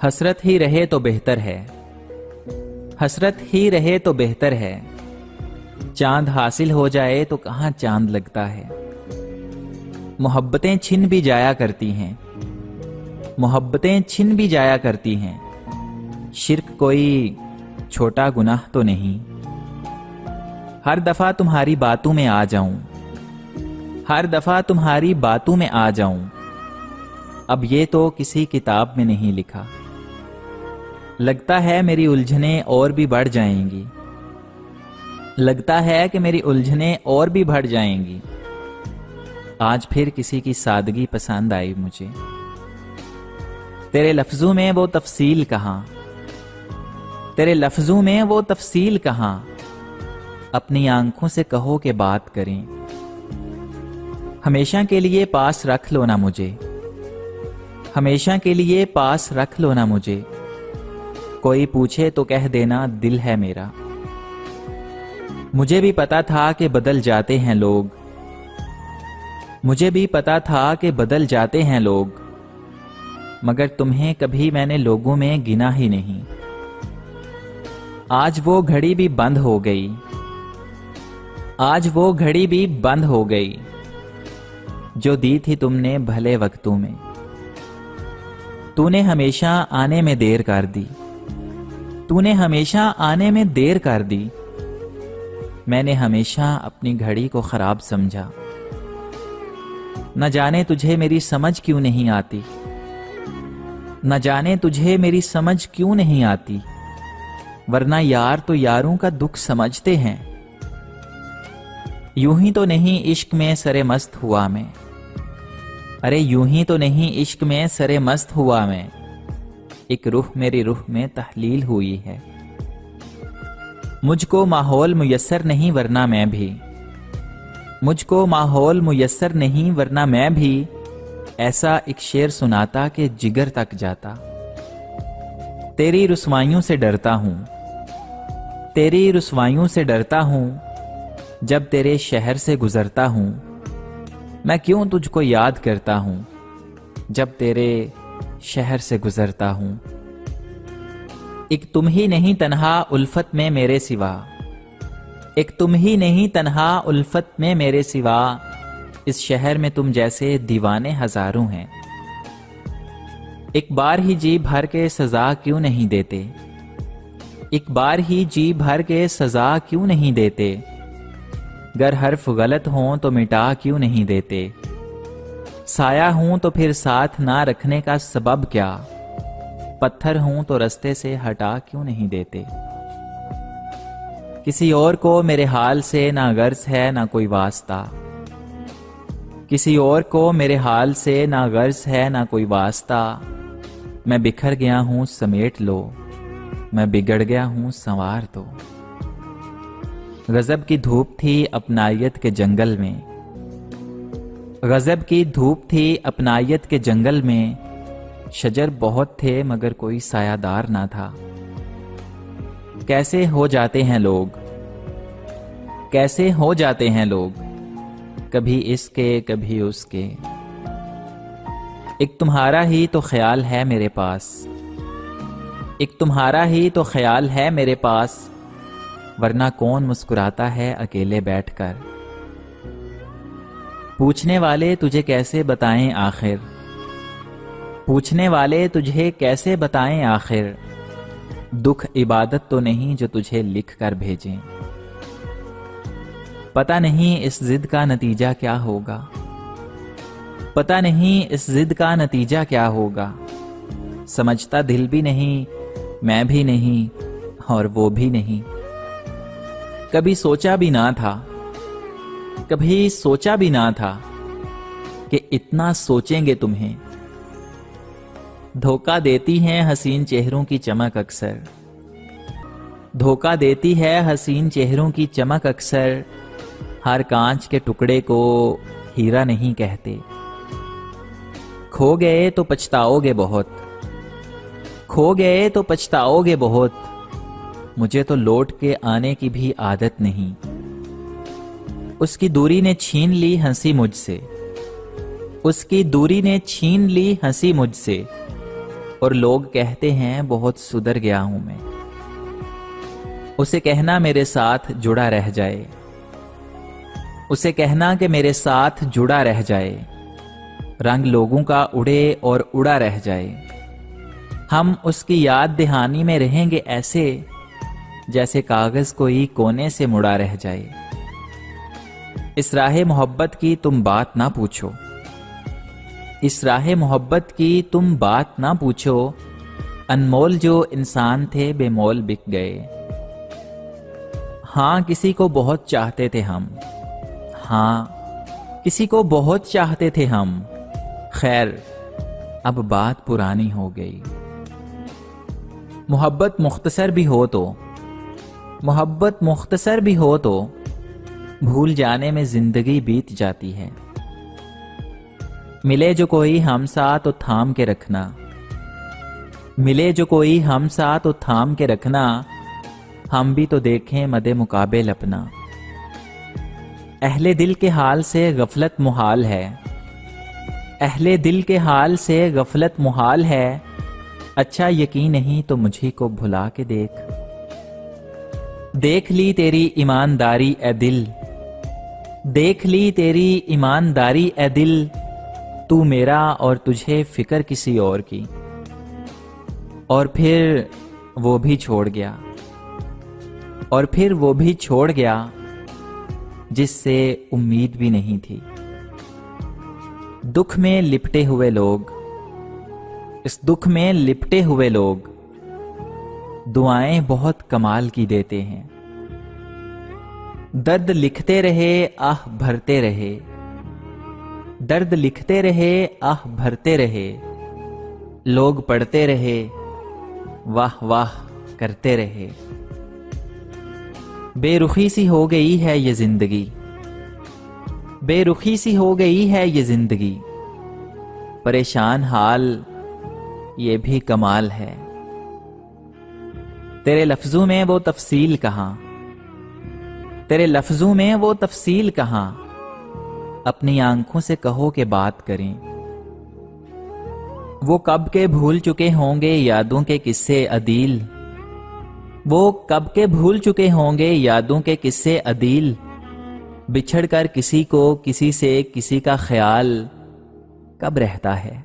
حسرت ہی رہے تو بہتر ہے، حسرت ہی رہے تو بہتر ہے، چاند حاصل ہو جائے تو کہاں چاند لگتا ہے۔ محبتیں چھن بھی جایا کرتی ہیں، محبتیں چھن بھی جایا کرتی ہیں، شرک کوئی چھوٹا گناہ تو نہیں۔ ہر دفعہ تمہاری باتوں میں آ جاؤں، ہر دفعہ تمہاری باتوں میں آ جاؤں، اب یہ تو کسی کتاب میں نہیں لکھا۔ لگتا ہے میری الجھنیں اور بھی بڑھ جائیں گی، لگتا ہے کہ میری الجھنیں اور بھی بڑھ جائیں گی، آج پھر کسی کی سادگی پسند آئی مجھے۔ تیرے لفظوں میں وہ تفصیل کہاں، تیرے لفظوں میں وہ تفصیل کہاں، اپنی آنکھوں سے کہو کہ بات کریں۔ ہمیشہ کے لیے پاس رکھ لو نا مجھے، ہمیشہ کے لیے پاس رکھ لو نا مجھے، کوئی پوچھے تو کہہ دینا دل ہے میرا۔ مجھے بھی پتا تھا کہ بدل جاتے ہیں لوگ، مجھے بھی پتا تھا کہ بدل جاتے ہیں لوگ، مگر تمہیں کبھی میں نے لوگوں میں گنا ہی نہیں۔ آج وہ گھڑی بھی بند ہو گئی، آج وہ گھڑی بھی بند ہو گئی، جو دی تھی تم نے بھلے وقتوں میں۔ تو نے ہمیشہ آنے میں دیر کر دی، تو نے ہمیشہ آنے میں دیر کر دی، میں نے ہمیشہ اپنی گھڑی کو خراب سمجھا۔ نہ جانے تجھے میری سمجھ کیوں نہیں آتی، نہ جانے تجھے میری سمجھ کیوں نہیں آتی، ورنہ یار تو یاروں کا دکھ سمجھتے ہیں۔ یوں ہی تو نہیں عشق میں سرے مست ہوا میں، ارے یوں ہی تو نہیں عشق میں سرے مست ہوا میں، ایک روح میری روح میں تحلیل ہوئی ہے۔ مجھ کو ماحول میسر نہیں ورنہ میں بھی، مجھ کو ماحول میسر نہیں ورنہ میں بھی ایسا ایک شعر سناتا کہ جگر تک جاتا۔ تیری رسوائیوں سے ڈرتا ہوں، تیری رسوائیوں سے ڈرتا ہوں، جب تیرے شہر سے گزرتا ہوں، میں کیوں تجھ کو یاد کرتا ہوں، جب تیرے شہر سے گزرتا ہوں۔ ایک تم ہی نہیں تنہا الفت میں میرے سوا، ایک تم ہی نہیں تنہا الفت میں میرے سوا، اس شہر میں تم جیسے دیوانے ہزاروں ہیں۔ ایک بار ہی جی بھر کے سزا کیوں نہیں دیتے، ایک بار ہی جی بھر کے سزا کیوں نہیں دیتے، گر حرف غلط ہوں تو مٹا کیوں نہیں دیتے، سایہ ہوں تو پھر ساتھ نہ رکھنے کا سبب کیا، پتھر ہوں تو رستے سے ہٹا کیوں نہیں دیتے۔ کسی اور کو میرے حال سے نہ غرض ہے نہ کوئی واسطہ، کسی اور کو میرے حال سے نہ غرض ہے نہ کوئی واسطہ، میں بکھر گیا ہوں سمیٹ لو، میں بگڑ گیا ہوں سنوار دو۔ غضب کی دھوپ تھی اپنائیت کے جنگل میں، غضب کی دھوپ تھی اپنائیت کے جنگل میں، شجر بہت تھے مگر کوئی سایہ دار نہ تھا۔ کیسے ہو جاتے ہیں لوگ، کیسے ہو جاتے ہیں لوگ، کبھی اس کے کبھی اس کے۔ ایک تمہارا ہی تو خیال ہے میرے پاس، ایک تمہارا ہی تو خیال ہے میرے پاس، ورنہ کون مسکراتا ہے اکیلے بیٹھ کر۔ پوچھنے والے تجھے کیسے بتائیں آخر، پوچھنے والے تجھے کیسے بتائیں آخر، دکھ عبادت تو نہیں جو تجھے لکھ کر بھیجیں۔ پتہ نہیں اس ضد کا نتیجہ کیا ہوگا، پتہ نہیں اس ضد کا نتیجہ کیا ہوگا، سمجھتا دل بھی نہیں میں بھی نہیں اور وہ بھی نہیں۔ کبھی سوچا بھی نہ تھا، کبھی سوچا بھی نہ تھا کہ اتنا سوچیں گے تمہیں۔ دھوکہ دیتی ہیں حسین چہروں کی چمک اکثر، دھوکہ دیتی ہے حسین چہروں کی چمک اکثر، ہر کانچ کے ٹکڑے کو ہیرا نہیں کہتے۔ کھو گئے تو پچھتاؤ گے بہت، کھو گئے تو پچھتاؤ گے بہت، مجھے تو لوٹ کے آنے کی بھی عادت نہیں۔ اس کی دوری نے چھین لی ہنسی مجھ سے، اس کی دوری نے چھین لی ہنسی مجھ سے، اور لوگ کہتے ہیں بہت سدھر گیا ہوں میں۔ اسے کہنا میرے ساتھ جڑا رہ جائے، اسے کہنا کہ میرے ساتھ جڑا رہ جائے، رنگ لوگوں کا اڑے اور اڑا رہ جائے، ہم اس کی یاد دہانی میں رہیں گے ایسے جیسے کاغذ کوئی کونے سے مڑا رہ جائے۔ اس راہ محبت کی تم بات نہ پوچھو، اس راہ محبت کی تم بات نہ پوچھو، انمول جو انسان تھے بے مول بک گئے۔ ہاں کسی کو بہت چاہتے تھے ہم، ہاں کسی کو بہت چاہتے تھے ہم، خیر اب بات پرانی ہو گئی۔ محبت مختصر بھی ہو تو، محبت مختصر بھی ہو تو بھول جانے میں زندگی بیت جاتی ہے۔ ملے جو کوئی ہم سا تو تھام کے رکھنا، ملے جو کوئی ہم سا تو تھام کے رکھنا، ہم بھی تو دیکھیں مد مقابل اپنا۔ اہل دل کے حال سے غفلت محال ہے، اہل دل کے حال سے غفلت محال ہے، اچھا یقین نہیں تو مجھے کو بھلا کے دیکھ۔ دیکھ لی تیری ایمانداری اے دل، دیکھ لی تیری ایمانداری اے دل، تو میرا اور تجھے فکر کسی اور کی۔ اور پھر وہ بھی چھوڑ گیا، اور پھر وہ بھی چھوڑ گیا جس سے امید بھی نہیں تھی۔ دکھ میں لپٹے ہوئے لوگ، اس دکھ میں لپٹے ہوئے لوگ دعائیں بہت کمال کی دیتے ہیں۔ درد لکھتے رہے آہ بھرتے رہے، درد لکھتے رہے آہ بھرتے رہے، لوگ پڑھتے رہے واہ واہ کرتے رہے۔ بے رخی سی ہو گئی ہے یہ زندگی، بے رخی سی ہو گئی ہے یہ زندگی، پریشان حال یہ بھی کمال ہے۔ تیرے لفظوں میں وہ تفصیل کہاں، تیرے لفظوں میں وہ تفصیل کہاں، اپنی آنکھوں سے کہو کہ بات کریں۔ وہ کب کے بھول چکے ہوں گے یادوں کے قصے عدیل، وہ کب کے بھول چکے ہوں گے یادوں کے قصے عدیل، بچھڑ کر کسی کو کسی سے کسی کا خیال کب رہتا ہے۔